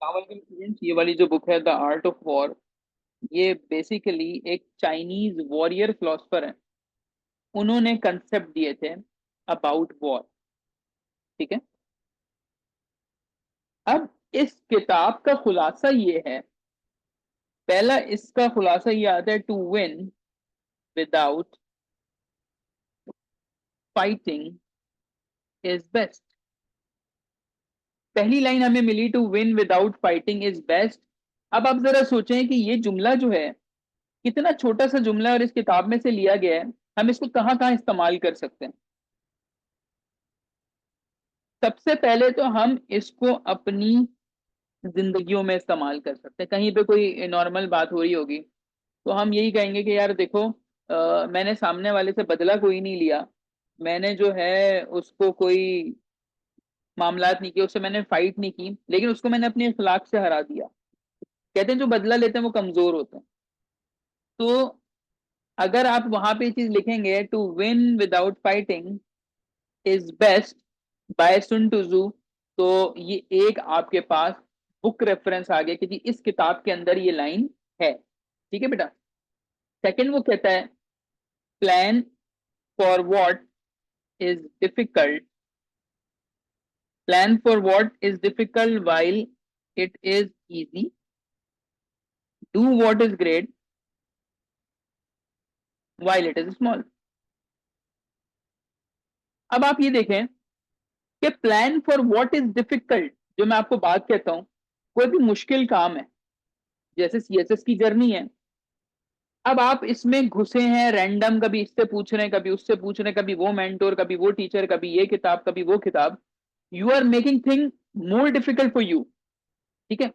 Students, ये वाली जो बुक है द आर्ट ऑफ वॉर, ये बेसिकली एक चाइनीज वॉरियर फिलोसफर है। उन्होंने कंसेप्ट दिए थे अबाउट वॉर। ठीक है। अब इस किताब का खुलासा ये है, पहला इसका खुलासा ये आता है, to win without fighting is best. पहली लाइन हमें मिली, to win without fighting is best. अब आप जरा सोचें कि ये जुमला जो है कितना छोटा सा जुमला है और इस किताब में से लिया गया है। हम इसको कहाँ कहाँ इस्तेमाल कर सकते हैं। सबसे पहले तो हम इसको अपनी जिंदगियों में इस्तेमाल कर सकते हैं। कहीं पे कोई नॉर्मल बात हो रही होगी तो हम यही कहेंगे कि यार देखो, मैंने सामने वाले से बदला कोई नहीं लिया, मैंने जो है उसको कोई मामलात नहीं किया, उससे मैंने फाइट नहीं की, लेकिन उसको मैंने अपने इखलाक से हरा दिया। कहते हैं जो बदला लेते हैं वो कमजोर होते हैं। तो अगर आप वहां पे चीज लिखेंगे, to win without fighting is best by Sun Tzu, तो ये एक आपके पास बुक रेफरेंस आ गया कि जी इस किताब के अंदर ये लाइन है। ठीक है बेटा। सेकंड वो कहता है, plan for what is difficult, plan for what is difficult while it is easy, do what is great while it is small. अब आप ये देखें कि plan for what is difficult, जो मैं आपको बात कहता हूं, कोई भी मुश्किल काम है, जैसे सीएसएस की जर्नी है। अब आप इसमें घुसे हैं रैंडम, कभी इससे पूछ रहे हैं, कभी उससे पूछ रहे हैं, कभी वो मेंटोर, कभी वो टीचर, कभी ये किताब, कभी वो किताब। You are making thing more difficult for you. ठीक है।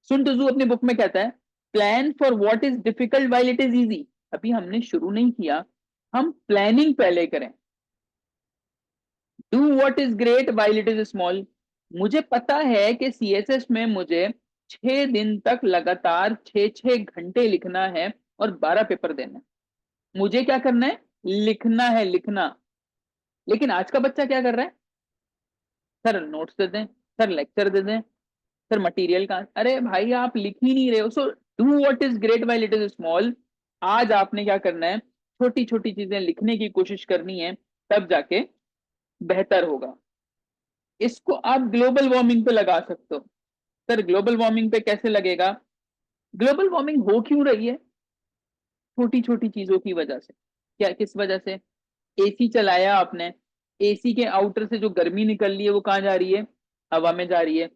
सुन टू अपनी बुक में कहता है, plan for what is difficult while it is easy. अभी हमने शुरू नहीं किया, हम प्लानिंग पहले करें। Do what is great while it is small. मुझे पता है कि सीएसएस में मुझे 6 दिन तक लगातार 6 6 घंटे लिखना है और 12 पेपर देना है। मुझे क्या करना है? लिखना है, लिखना। लेकिन आज का बच्चा क्या कर रहा है? सर नोट्स दे दें, सर लेक्चर दे दें, सर मटेरियल का, अरे भाई आप लिख ही नहीं रहे हो। So do what is great while it is small. आज आपने क्या करना है? छोटी छोटी चीजें लिखने की कोशिश करनी है, तब जाके बेहतर होगा। इसको आप ग्लोबल वार्मिंग पे लगा सकते हो। सर ग्लोबल वार्मिंग पे कैसे लगेगा? ग्लोबल वार्मिंग हो क्यों रही है? छोटी छोटी चीजों की वजह से। क्या, किस वजह से? एसी चलाया आपने, एसी के आउटर से जो गर्मी निकल रही है वो कहाँ जा रही है? हवा में जा रही है।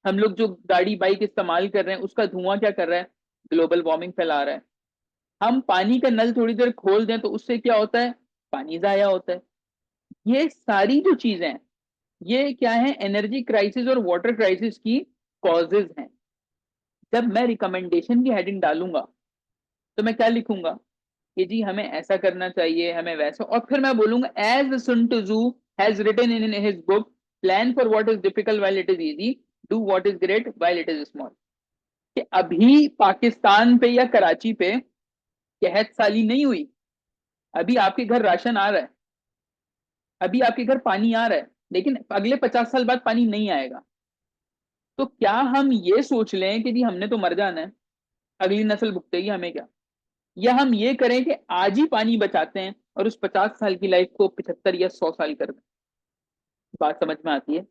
हम लोग जो गाड़ी बाइक इस्तेमाल कर रहे हैं उसका धुआं क्या कर रहा है? ग्लोबल वार्मिंग फैला रहा है। हम पानी का नल थोड़ी देर खोल दें तो उससे क्या होता है? पानी जाया होता है। ये सारी जो चीजें हैं, ये क्या है? एनर्जी क्राइसिस और वाटर क्राइसिस की कॉजेज हैं। जब मैं रिकमेंडेशन की हेडिंग डालूंगा तो मैं क्या लिखूंगा कि जी हमें ऐसा करना चाहिए, हमें वैसा, और फिर मैं बोलूंगा as Sun Tzu has written in his book, plan for what is difficult while it is easy, do what is great while it is small. कि अभी पाकिस्तान पे या कराची पे कहत साली नहीं हुई, अभी आपके घर राशन आ रहा है, अभी आपके घर पानी आ रहा है, लेकिन अगले 50 साल बाद पानी नहीं आएगा। तो क्या हम ये सोच लें कि जी हमने तो मर जाना है, अगली नस्ल भुगतेगी, हमें क्या? या हम ये करें कि आज ही पानी बचाते हैं और उस 50 साल की लाइफ को 75 या 100 साल कर दें। बात समझ में आती है?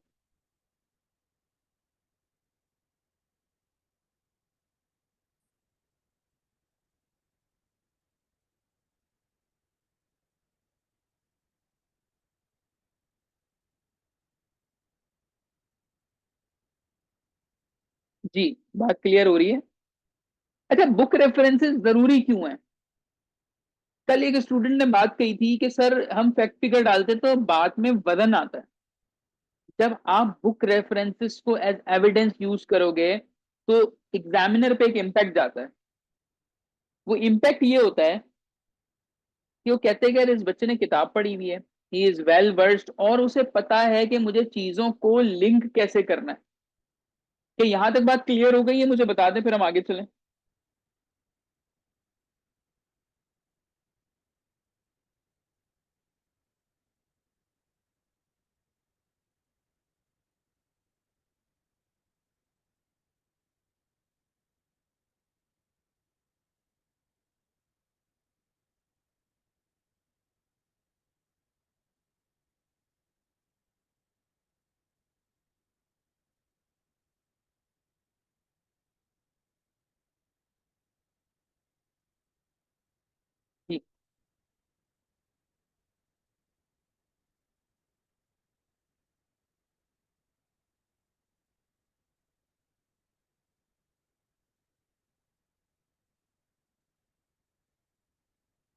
जी, बात क्लियर हो रही है। अच्छा, बुक रेफरेंसेस जरूरी क्यों है? कल एक स्टूडेंट ने बात कही थी कि सर हम फैक्ट फिगर डालते तो बाद में वजन आता है। जब आप बुक रेफरेंसेस को एज एविडेंस यूज करोगे तो एग्जामिनर पे एक इम्पैक्ट जाता है। वो इम्पैक्ट ये होता है कि वो कहते हैं कि यार इस बच्चे ने किताब पढ़ी हुई है, ही इज वेल वर्स्ड, और उसे पता है कि मुझे चीजों को लिंक कैसे करना है। कि यहां तक बात क्लियर हो गई है? मुझे बता दें फिर हम आगे चलें।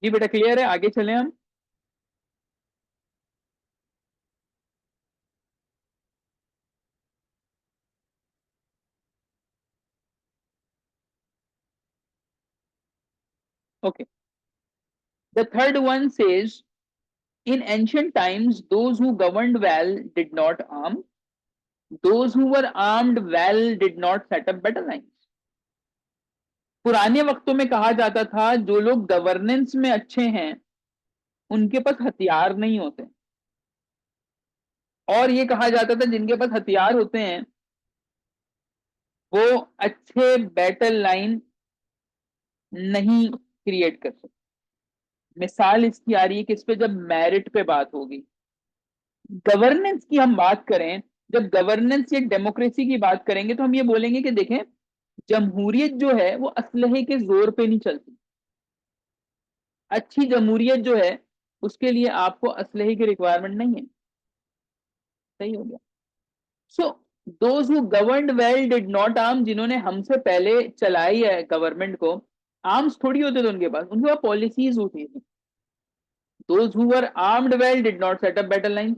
जी बेटा क्लियर है, आगे चले हम। Okay, the third one says in ancient times those who governed well did not arm, those who were armed well did not set up battle lines। पुराने वक्तों में कहा जाता था जो लोग गवर्नेंस में अच्छे हैं उनके पास हथियार नहीं होते, और ये कहा जाता था जिनके पास हथियार होते हैं वो अच्छे बैटल लाइन नहीं क्रिएट कर सकते। मिसाल इसकी आ रही है किस पे, जब मेरिट पे बात होगी, गवर्नेंस की हम बात करें, जब गवर्नेंस या डेमोक्रेसी की बात करेंगे तो हम ये बोलेंगे कि देखें जमहूरियत जो है वो असलहे के जोर पे नहीं चलती। अच्छी जमहूरियत जो है उसके लिए आपको असलहे की रिक्वायरमेंट नहीं है। सही हो गया। So those who governed well did not arm, जिन्होंने हमसे पहले चलाई है गवर्नमेंट को, आर्म्स थोड़ी होते थे उनके पास पॉलिसीज होती थी। Those who were armed well did not set up battle lines,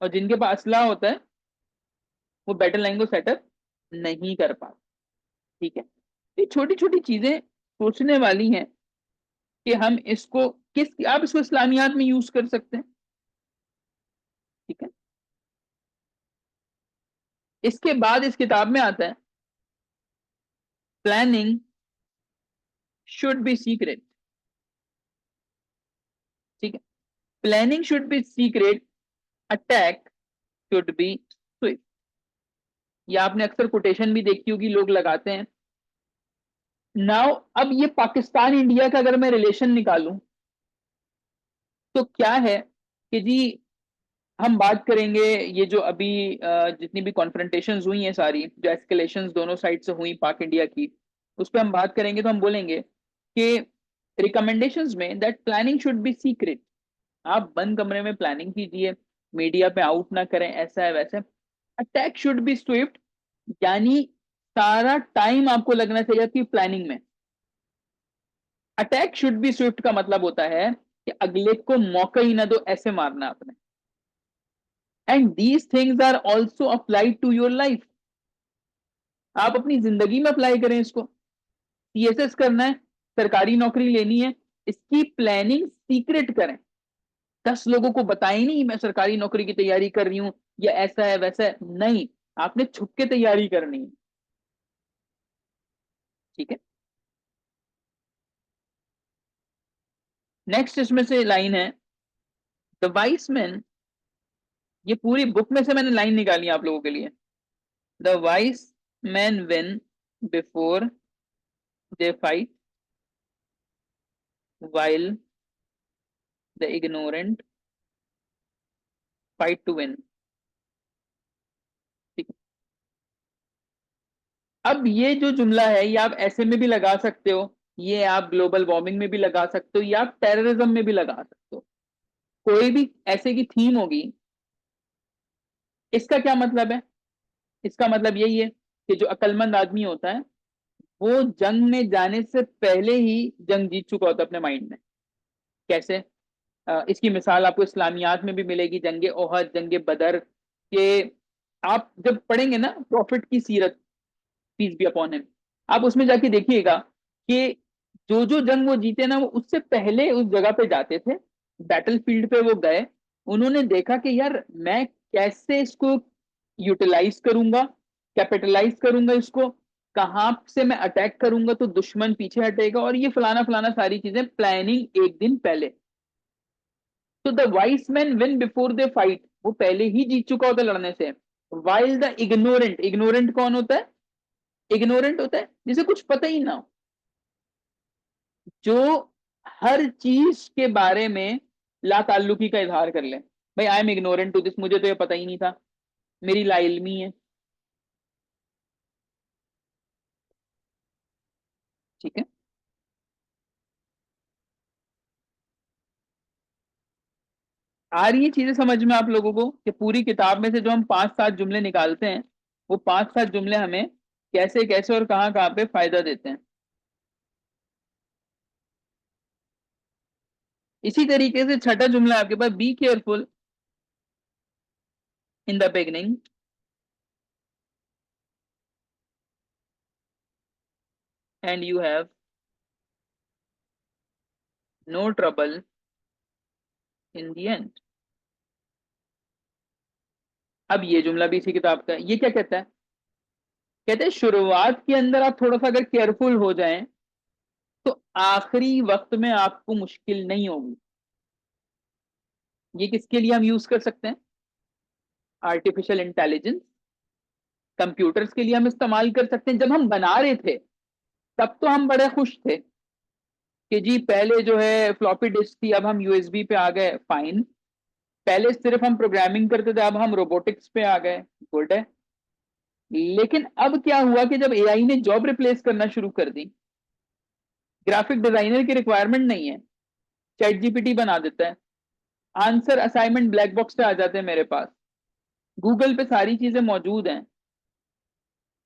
और जिनके पास असला होता है वो बैटल लाइन को सेटअप नहीं कर पाते। ठीक है, ये छोटी छोटी चीजें सोचने वाली हैं कि हम इसको किस, आप इसको इस्लामियात में यूज कर सकते हैं। ठीक है, इसके बाद इस किताब में आता है प्लानिंग शुड बी सीक्रेट। ठीक है, planning should be secret, attack should be swift. ये आपने अक्सर कोटेशन भी देखी होगी, लोग लगाते हैं। नाउ अब ये पाकिस्तान इंडिया का अगर मैं रिलेशन निकालूं तो क्या है कि जी हम बात करेंगे ये जो अभी जितनी भी कॉन्फ्रंटेशंस हुई हैं सारी, जो एस्केलेशंस दोनों साइड से हुई पाक इंडिया की, उस पर हम बात करेंगे तो हम बोलेंगे कि रिकमेंडेशंस में that planning should be secret. आप बंद कमरे में प्लानिंग कीजिए, मीडिया पे आउट ना करें, ऐसा है वैसा है। अटैक शुड बी स्विफ्ट, यानी सारा टाइम आपको लगना चाहिए आपकी प्लानिंग में। अटैक शुड बी स्विफ्ट का मतलब होता है कि अगले को मौका ही ना दो, ऐसे मारना आपने। And these things are also applied to your life. आप अपनी जिंदगी में अप्लाई करें इसको। सीएसएस करना है, सरकारी नौकरी लेनी है, इसकी प्लानिंग सीक्रेट करें। 10 लोगों को बताएं नहीं मैं सरकारी नौकरी की तैयारी कर रही हूं या ऐसा है वैसा है, नहीं, आपने छुप के तैयारी करनी है। ठीक है, नेक्स्ट इसमें से लाइन है द वाइस मैन। ये पूरी बुक में से मैंने लाइन निकाली है आप लोगों के लिए। The wise man win before they fight while the ignorant fight to win. ठीक है, अब ये जो जुमला है ये आप ऐसे में भी लगा सकते हो, ये आप ग्लोबल वार्मिंग में भी लगा सकते हो, या आप टेररिज्म में भी लगा सकते हो। कोई भी ऐसे की थीम होगी। इसका क्या मतलब है? इसका मतलब यही है कि जो अक्लमंद आदमी होता है वो जंग में जाने से पहले ही जंग जीत चुका होता है अपने माइंड में। कैसे? इसकी मिसाल आपको इस्लामियात में भी मिलेगी, जंगे ओहद, जंगे बदर के। आप जब पढ़ेंगे ना प्रॉफिट की सीरत, पीस बी अपॉन हिम, आप उसमें जाके देखिएगा कि जो जो जंग वो जीते ना वो उससे पहले उस जगह पे जाते थे, बैटल फील्ड पे वो गए, उन्होंने देखा कि यार मैं कैसे इसको यूटिलाइज करूंगा, कैपिटलाइज करूंगा इसको, कहाँ से मैं अटैक करूंगा तो दुश्मन पीछे हटेगा, और ये फलाना फलाना सारी चीजें प्लानिंग एक दिन पहले। तो the wise man win before they fight, वो पहले ही जीत चुका होता है लड़ने से। वाइल द इग्नोरेंट, इग्नोरेंट कौन होता है? इग्नोरेंट होता है जिसे कुछ पता ही ना हो, जो हर चीज के बारे में लाताल्लुकी का इजहार कर ले। भाई I am ignorant to this, मुझे तो ये पता ही नहीं था, मेरी लाइल्मी है। ठीक है, आ रही है चीजें समझ में आप लोगों को कि पूरी किताब में से जो हम 5-7 जुमले निकालते हैं वो 5-7 जुमले हमें कैसे कैसे और कहाँ कहाँ पे फायदा देते हैं। इसी तरीके से छठा जुमला आपके पास, be careful in the beginning and you have no trouble in the end. अब ये जुमला भी इसी किताब का है। ये क्या कहता है? कहते हैं शुरुआत के अंदर आप थोड़ा सा अगर केयरफुल हो जाएं तो आखिरी वक्त में आपको मुश्किल नहीं होगी। ये किसके लिए हम यूज कर सकते हैं? आर्टिफिशियल इंटेलिजेंस, कंप्यूटर्स के लिए हम इस्तेमाल कर सकते हैं। जब हम बना रहे थे तब तो हम बड़े खुश थे कि जी पहले जो है फ्लॉपी डिस्क थी, अब हम यूएसबी पे आ गए, फाइन। पहले सिर्फ हम प्रोग्रामिंग करते थे, अब हम रोबोटिक्स पे आ गए, गुड है। लेकिन अब क्या हुआ कि जब एआई ने जॉब रिप्लेस करना शुरू कर दी, ग्राफिक डिजाइनर की रिक्वायरमेंट नहीं है, चैट जीपीटी बना देता है, आंसर असाइनमेंट ब्लैक बॉक्स पे आ जाते हैं मेरे पास, गूगल पे सारी चीजें मौजूद हैं।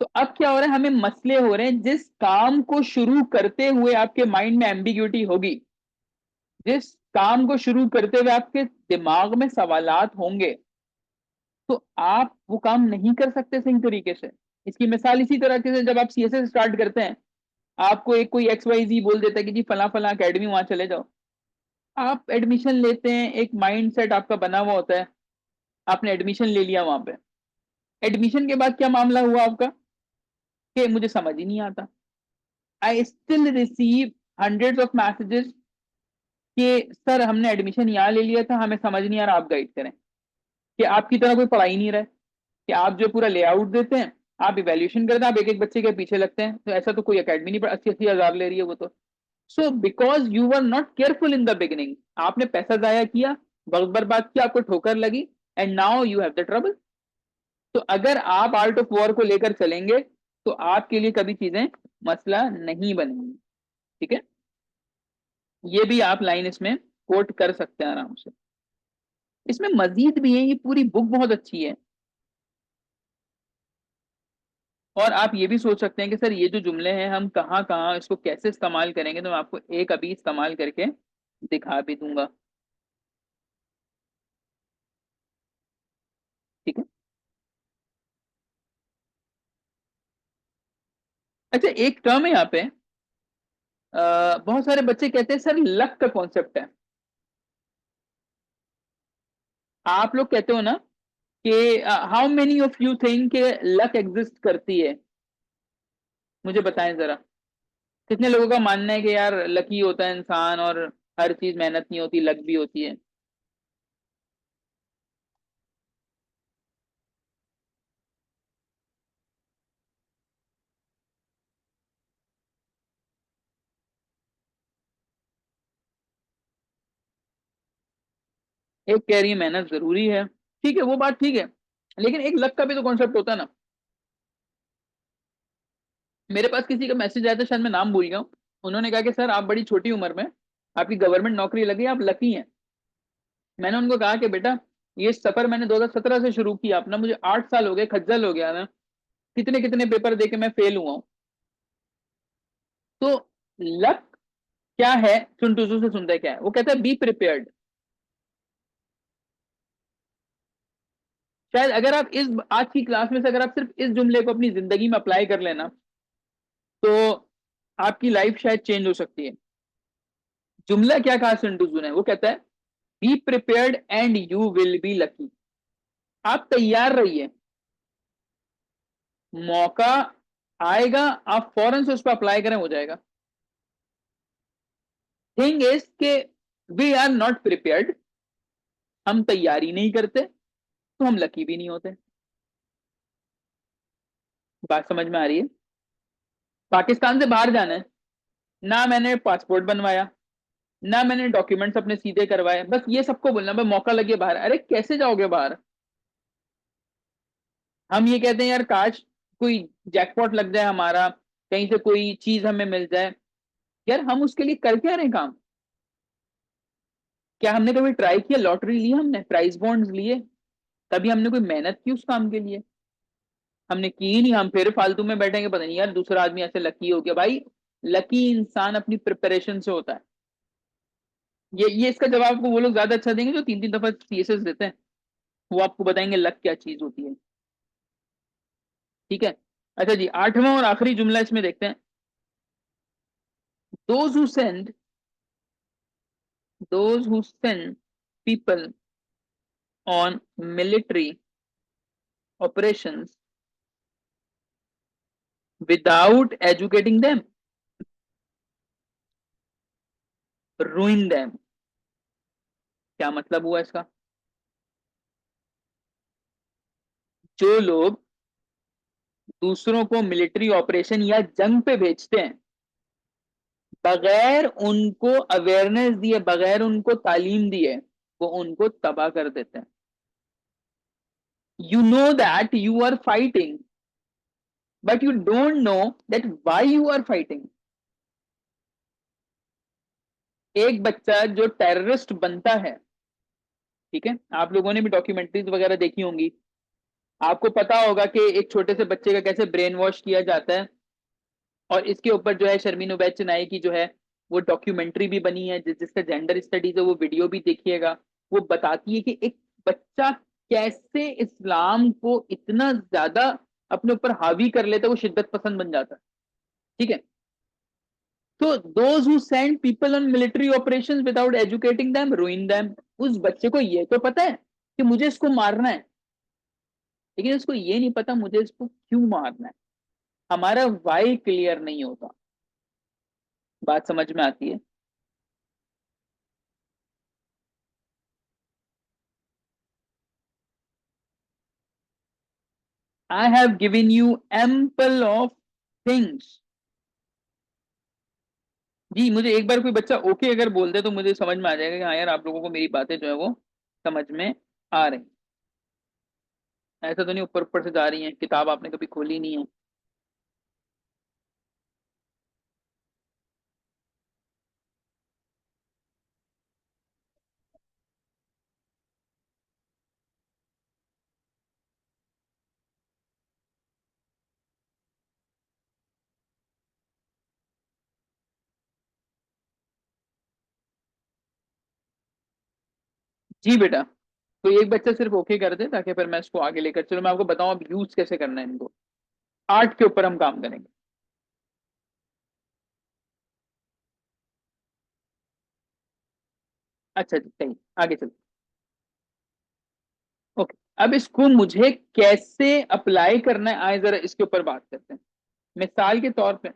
तो अब क्या हो रहा है, हमें मसले हो रहे हैं। जिस काम को शुरू करते हुए आपके माइंड में एम्बिग्यूटी होगी, जिस काम को शुरू करते हुए आपके दिमाग में सवालात होंगे, तो आप वो काम नहीं कर सकते सही तरीके से। इसकी मिसाल इसी तरह से, जब आप सीएसएस स्टार्ट करते हैं, आपको एक कोई एक्स वाई जी बोल देता है कि जी फला फला अकेडमी वहां चले जाओ। आप एडमिशन लेते हैं, एक माइंड सेट आपका बना हुआ होता है, आपने एडमिशन ले लिया वहां पे। एडमिशन के बाद क्या मामला हुआ आपका कि मुझे समझ ही नहीं आता। I still receive hundreds of messages कि सर हमने एडमिशन यहाँ ले लिया था, हमें समझ नहीं आ रहा, आप गाइड करें। कि आपकी तरह कोई पढ़ाई नहीं रहा है, कि आप जो पूरा लेआउट देते हैं, आप इवेल्यूशन करते हैं, आप एक एक बच्चे के पीछे लगते हैं। तो ऐसा तो कोई अकेडमी नहीं, पर 80-80 हजार ले रही है वो तो। So because you were not careful in the beginning, आपने पैसा जाया किया, वक्त बर्बाद किया, आपको ठोकर लगी, and now you have the trouble. तो अगर आप आर्ट ऑफ वॉर को लेकर चलेंगे तो आपके लिए कभी चीजें मसला नहीं बनेंगी। ठीक है, ये भी आप लाइन इसमें कोट कर सकते हैं आराम से। इसमें मजीद भी है, ये पूरी बुक बहुत अच्छी है। और आप ये भी सोच सकते हैं कि सर ये जो जुमले हैं हम कहाँ कहाँ इसको कैसे इस्तेमाल करेंगे, तो मैं आपको एक अभी इस्तेमाल करके दिखा भी दूंगा। ठीक है। अच्छा, एक टर्म है यहाँ पे, बहुत सारे बच्चे कहते हैं सर लक का कॉन्सेप्ट है। आप लोग कहते हो ना कि how many of you think luck exist करती है? मुझे बताएं जरा, कितने लोगों का मानना है कि यार लकी होता है इंसान और हर चीज मेहनत नहीं होती, लक भी होती है? एक कह रही है मेहनत जरूरी है, ठीक है, वो बात ठीक है, लेकिन एक लक का भी तो कॉन्सेप्ट होता है ना। मेरे पास किसी का मैसेज आया था, शायद मैं नाम भूल गया हूँ। उन्होंने कहा कि सर आप बड़ी छोटी उम्र में आपकी गवर्नमेंट नौकरी लगी, आप लकी हैं। मैंने उनको कहा कि बेटा, ये सफर मैंने 2017 से शुरू किया अपना, मुझे 8 साल हो गए, खज्जल हो गया मैं, कितने कितने पेपर दे के मैं फेल हुआ हूँ। तो लक क्या है, चुनटुजू से सुनते क्या है, वो कहता है बी प्रिपेयर्ड। शायद अगर आप इस आज की क्लास में से अगर आप सिर्फ इस जुमले को अपनी जिंदगी में अप्लाई कर लेना, तो आपकी लाइफ शायद चेंज हो सकती है। जुमला क्या कहा चुनटुजू ने, वो कहता है B prepared and you will be lucky. आप तैयार रहिए, मौका आएगा, आप फौरन से उस पर अप्लाई करें, हो जाएगा। थिंग इज के वी आर नॉट प्रिपेयर्ड, हम तैयारी नहीं करते, तो हम लकी भी नहीं होते। बात समझ में आ रही है? पाकिस्तान से बाहर जाना है, ना मैंने पासपोर्ट बनवाया, ना मैंने डॉक्यूमेंट्स अपने सीधे करवाए, बस ये सबको बोलना भाई मौका लगे बाहर। अरे कैसे जाओगे बाहर? हम ये कहते हैं यार काश कोई जैकपॉट लग जाए हमारा, कहीं से कोई चीज हमें मिल जाए। यार हम उसके लिए कर क्या रहे हैं काम? क्या हमने कभी ट्राई किया, लॉटरी ली हमने, प्राइस बॉन्ड्स लिए? कभी हमने कोई मेहनत की उस काम के लिए? हमने की ही नहीं, हम फिर फालतू में बैठेंगे, पता नहीं यार दूसरा आदमी ऐसे लकी हो गया। भाई लकी इंसान अपनी प्रिपरेशन से होता है। ये इसका जवाब आपको वो लोग ज्यादा अच्छा देंगे जो 3-3 दफा सीएसएस देते हैं। वो आपको बताएंगे लक क्या चीज होती है। ठीक है। अच्छा जी, आठवां और आखिरी जुमला इसमें देखते हैं। Those who send those who send people on military operations without educating them रूइन them. क्या मतलब हुआ इसका? जो लोग दूसरों को मिलिट्री ऑपरेशन या जंग पे भेजते हैं बगैर उनको अवेयरनेस दिए, बगैर उनको तालीम दिए, वो उनको तबाह कर देते हैं। You know that you are fighting but you don't know that why you are fighting. एक बच्चा जो टेररिस्ट बनता है, ठीक है, आप लोगों ने भी डॉक्यूमेंट्रीज वगैरह देखी होंगी, आपको पता होगा कि एक छोटे से बच्चे का कैसे ब्रेन वॉश किया जाता है। और इसके ऊपर जो है शर्मीन उबैद चनाई की जो है वो डॉक्यूमेंट्री भी बनी है, जिसका जेंडर स्टडीज है, वो वीडियो भी देखिएगा। वो बताती है कि एक बच्चा कैसे इस्लाम को इतना ज्यादा अपने ऊपर हावी कर लेता है, वो शिद्दत पसंद बन जाता है। ठीक है। तो those who send people on military operations without educating them रूइन them. उस बच्चे को ये तो पता है कि मुझे इसको मारना है, लेकिन उसको ये नहीं पता मुझे इसको क्यों मारना है। हमारा वाई क्लियर नहीं होता। बात समझ में आती है? I have given you ample of things. जी, मुझे एक बार कोई बच्चा ओके अगर बोल दे तो मुझे समझ में आ जाएगा कि हाँ यार, आप लोगों को मेरी बातें जो है वो समझ में आ रही। ऐसा तो नहीं ऊपर ऊपर से जा रही है, किताब आपने कभी खोली नहीं है। जी बेटा, तो एक बच्चा सिर्फ ओके कर दे ताकि फिर मैं इसको आगे लेकर चलो, मैं आपको बताऊं अब यूज कैसे करना है इनको। आर्ट के ऊपर हम काम करेंगे। अच्छा जी, सही, आगे चलते। ओके, अब इसको मुझे कैसे अप्लाई करना है आए जरा इसके ऊपर बात करते हैं। मिसाल के तौर पे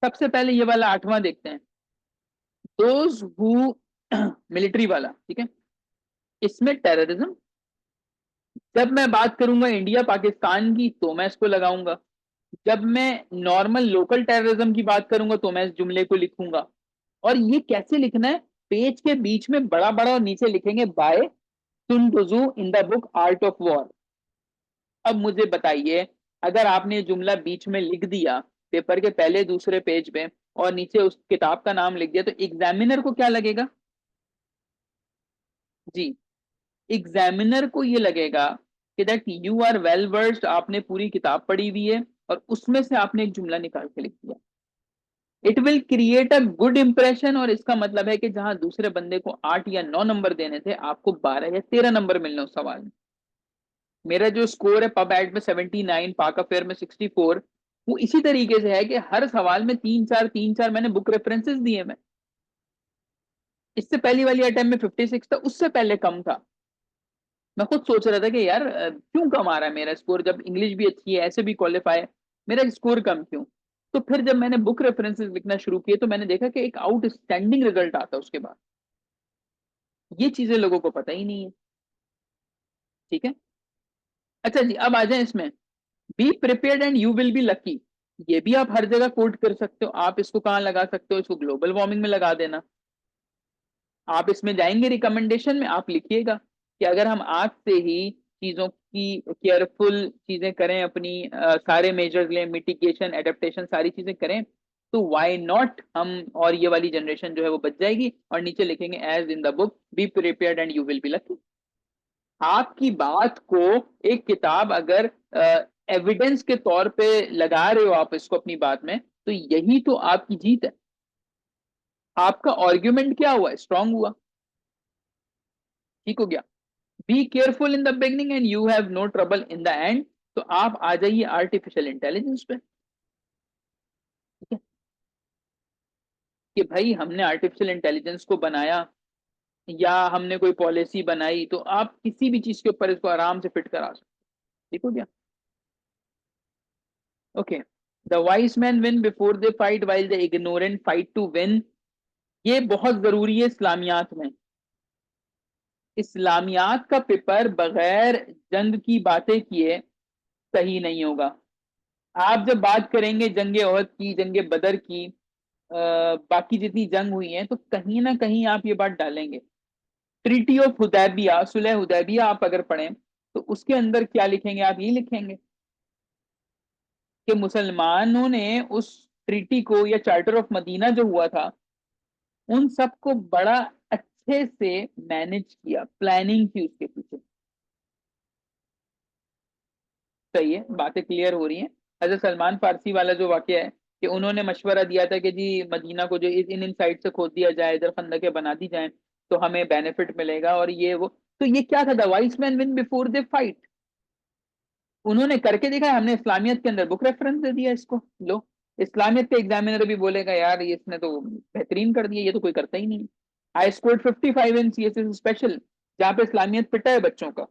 सबसे पहले ये वाला आठवां देखते हैं। दोज हु मिलिट्री वाला, ठीक है, इसमें टेररिज्म, जब मैं बात करूंगा इंडिया पाकिस्तान की तो मैं इसको लगाऊंगा। जब मैं नॉर्मल लोकल टेररिज्म की बात करूंगा तो मैं इस जुमले को लिखूंगा। और ये कैसे लिखना है? पेज के बीच में बड़ा बड़ा और नीचे लिखेंगे by Sun Tzu in the book Art of War. अब मुझे बताइए, अगर आपने ये जुमला बीच में लिख दिया पेपर के पहले दूसरे पेज पे और नीचे उस किताब का नाम लिख दिया, तो एग्जामिनर को क्या लगेगा? जी, एग्जामिनर को ये लगेगा कि that you are well versed, आपने पूरी किताब पढ़ी हुई है और उसमें से आपने एक जुमला निकाल के लिख दिया। It will create a good impression, और इसका मतलब है कि जहां दूसरे बंदे को 8 या 9 नंबर देने थे, आपको 12 या 13 नंबर मिलने उस सवाल में। मेरा जो स्कोर है पब एड में 79, पाक अफेयर में 64, वो इसी तरीके से है कि हर सवाल में 3-4 3-4 मैंने बुक रेफरेंसेस दिए। मैं इससे पहली वाली अटेम्प्ट में 56 था, उससे पहले कम था। मैं खुद सोच रहा था कि यार क्यों कम आ रहा है मेरा स्कोर, जब इंग्लिश भी अच्छी है ऐसे भी क्वालिफाई है, मेरा स्कोर कम क्यों? तो फिर जब मैंने बुक रेफरेंसेस लिखना शुरू किए तो मैंने देखा कि एक आउटस्टैंडिंग रिजल्ट आता है उसके बाद। ये चीजें लोगों को पता ही नहीं है। ठीक है। अच्छा जी, अब आ जाए इसमें। B prepared and you will be lucky. ये भी आप हर जगह कोट कर सकते हो। आप इसको कहाँ लगा सकते हो? इसको ग्लोबल वार्मिंग में लगा देना। आप इसमें जाएंगे रिकमेंडेशन में, आप लिखिएगा कि अगर हम आज से ही चीजों की केयरफुल चीजें करें, अपनी सारे मेजर्स लें, मिटिगेशन एडेप्टेशन सारी चीजें करें, तो व्हाई नॉट हम, और ये वाली जनरेशन जो है वो बच जाएगी। और नीचे लिखेंगे as in the book be prepared and you will be lucky. आपकी बात को एक किताब अगर एविडेंस के तौर पे लगा रहे हो आप इसको अपनी बात में, तो यही तो आपकी जीत है। आपका आर्ग्यूमेंट क्या हुआ, स्ट्रांग हुआ, ठीक हो गया। Be careful in the beginning and you have no trouble in the end. तो आप आ जाइए आर्टिफिशियल इंटेलिजेंस पे, ठीक है, कि भाई हमने आर्टिफिशियल इंटेलिजेंस को बनाया या हमने कोई पॉलिसी बनाई, तो आप किसी भी चीज के ऊपर इसको आराम से फिट करा सकते, ठीक हो गया। Okay, the wise man win before they fight while the ignorant fight to win. ये बहुत जरूरी है इस्लामियात में। इस्लामियात का पेपर बगैर जंग की बातें किए सही नहीं होगा। आप जब बात करेंगे जंगे ओहद की, जंगे बदर की, बाकी जितनी जंग हुई है, तो कहीं ना कहीं आप ये बात डालेंगे। ट्रीटी ऑफ हुदैबिया, सुलह हुदैबिया आप अगर पढ़ें तो उसके अंदर क्या लिखेंगे, आप ये लिखेंगे कि मुसलमानों ने उस ट्रीटी को, या चार्टर ऑफ मदीना जो हुआ था, उन सबको बड़ा अच्छे से मैनेज किया, प्लानिंग की उसके पीछे। सही है, बातें क्लियर हो रही हैं। हजरत सलमान फारसी वाला जो वाकया है कि उन्होंने मशवरा दिया था कि जी मदीना को जो इन इन साइड से खोद दिया जाए, इधर खंदकें बना दी जाए, तो हमें बेनिफिट मिलेगा और ये वो। तो ये क्या था, the wise man win before they fight. उन्होंने करके दिखाया, हमने इस्लामियत के अंदर बुक रेफरेंस दे दिया इसको। लो, इस्लामियत के एग्जामिनर भी बोलेगा यार ये इसने तो बेहतरीन कर दिया, ये तो कोई करता ही नहीं। I scored 55 in CSS special, जहाँ पे इस्लामियत पिटा है बच्चों का,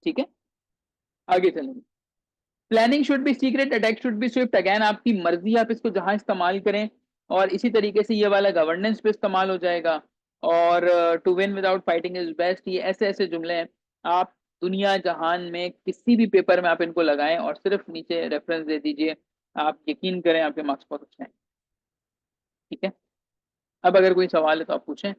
ठीक है। आगे चलेंगे। Planning should be secret, attack should be Swift. Again आपकी मर्जी, आप इसको जहां इस्तेमाल करें। और इसी तरीके से ये वाला गवर्नेंस पे इस्तेमाल हो जाएगा। और to win without fighting is best, ये ऐसे ऐसे जुमले हैं। आप दुनिया जहान में किसी भी पेपर में आप इनको लगाएं और सिर्फ नीचे रेफरेंस दे दीजिए, आप यकीन करें आपके मार्क्स बहुत अच्छे हैं, ठीक है। अब अगर कोई सवाल है तो आप पूछें।